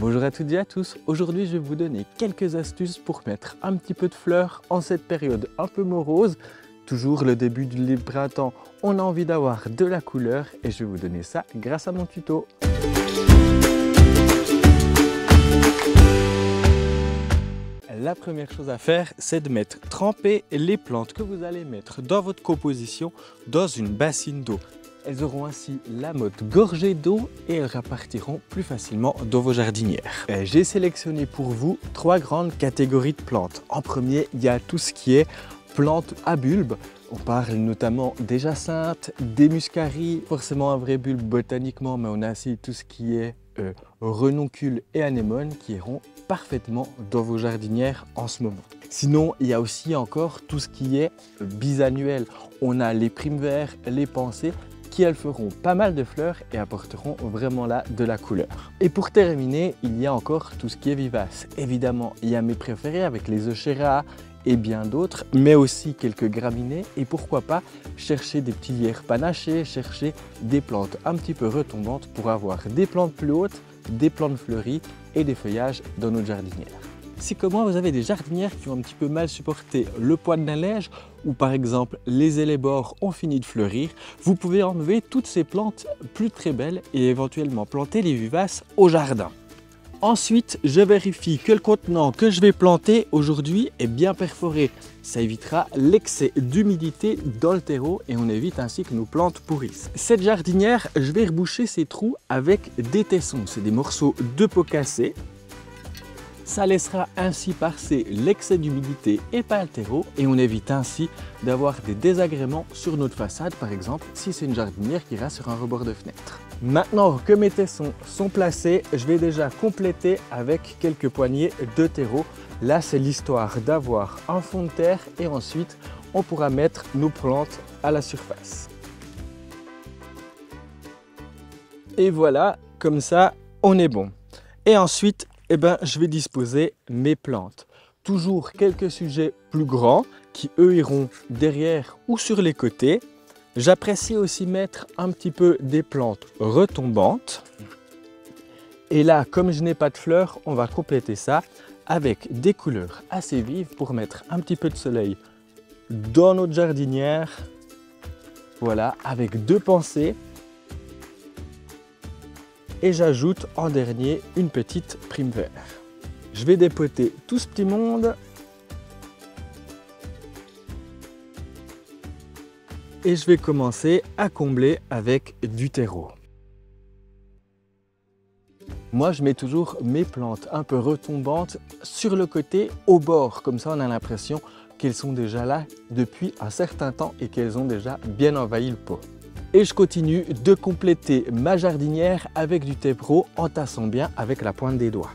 Bonjour à toutes et à tous, aujourd'hui je vais vous donner quelques astuces pour mettre un petit peu de fleurs en cette période un peu morose. Toujours le début du printemps, on a envie d'avoir de la couleur et je vais vous donner ça grâce à mon tuto. La première chose à faire, c'est de mettre tremper les plantes que vous allez mettre dans votre composition dans une bassine d'eau. Elles auront ainsi la motte gorgée d'eau et elles repartiront plus facilement dans vos jardinières. J'ai sélectionné pour vous 3 grandes catégories de plantes. En premier, il y a tout ce qui est plantes à bulbes. On parle notamment des jacinthes, des muscaries, forcément un vrai bulbe botaniquement, mais on a aussi tout ce qui est renoncules et anémones qui iront parfaitement dans vos jardinières en ce moment. Sinon, il y a aussi encore tout ce qui est bisannuel. On a les primes-verts, les pensées, qui elles feront pas mal de fleurs et apporteront vraiment là de la couleur. Et pour terminer, il y a encore tout ce qui est vivace. Évidemment, il y a mes préférés avec les Eucherea et bien d'autres, mais aussi quelques graminées et pourquoi pas chercher des petits lierres panachés, chercher des plantes un petit peu retombantes pour avoir des plantes plus hautes, des plantes fleuries et des feuillages dans notre jardinière. Si comme moi vous avez des jardinières qui ont un petit peu mal supporté le poids de la neige ou par exemple les élébores ont fini de fleurir, vous pouvez enlever toutes ces plantes plus très belles et éventuellement planter les vivaces au jardin. Ensuite, je vérifie que le contenant que je vais planter aujourd'hui est bien perforé. Ça évitera l'excès d'humidité dans le terreau et on évite ainsi que nos plantes pourrissent. Cette jardinière, je vais reboucher ces trous avec des tessons. C'est des morceaux de peau cassée. Ça laissera ainsi passer l'excès d'humidité et pas le terreau et on évite ainsi d'avoir des désagréments sur notre façade, par exemple si c'est une jardinière qui ira sur un rebord de fenêtre. Maintenant que mes tessons sont placés, je vais déjà compléter avec quelques poignées de terreau. Là, c'est l'histoire d'avoir un fond de terre et ensuite on pourra mettre nos plantes à la surface. Et voilà, comme ça, on est bon. Et ensuite, je vais disposer mes plantes. Toujours quelques sujets plus grands qui eux iront derrière ou sur les côtés. J'apprécie aussi mettre un petit peu des plantes retombantes. Et là, comme je n'ai pas de fleurs, on va compléter ça avec des couleurs assez vives pour mettre un petit peu de soleil dans notre jardinière. Voilà, avec 2 pensées. Et j'ajoute en dernier une petite prime vert. Je vais dépoter tout ce petit monde. Et je vais commencer à combler avec du terreau. Moi, je mets toujours mes plantes un peu retombantes sur le côté, au bord. Comme ça, on a l'impression qu'elles sont déjà là depuis un certain temps et qu'elles ont déjà bien envahi le pot. Et je continue de compléter ma jardinière avec du terreau en tassant bien avec la pointe des doigts.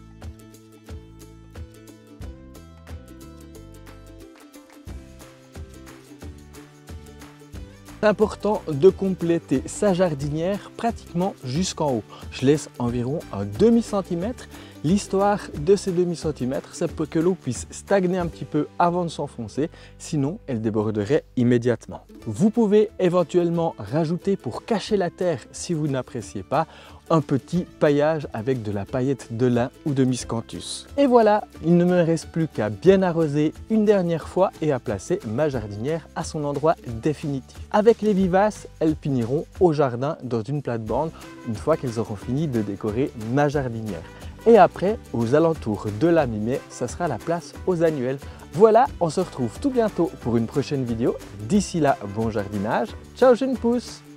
C'est important de compléter sa jardinière pratiquement jusqu'en haut. Je laisse environ un demi-centimètre. L'histoire de ces demi-centimètres, c'est pour que l'eau puisse stagner un petit peu avant de s'enfoncer, sinon elle déborderait immédiatement. Vous pouvez éventuellement rajouter pour cacher la terre, si vous n'appréciez pas, un petit paillage avec de la paillette de lin ou de miscanthus. Et voilà, il ne me reste plus qu'à bien arroser une dernière fois et à placer ma jardinière à son endroit définitif. Avec les vivaces, elles finiront au jardin dans une plate-bande une fois qu'elles auront fini de décorer ma jardinière. Et après, aux alentours de la mi-mai, ça sera la place aux annuels. Voilà, on se retrouve tout bientôt pour une prochaine vidéo. D'ici là, bon jardinage. Ciao, jeunes pousses!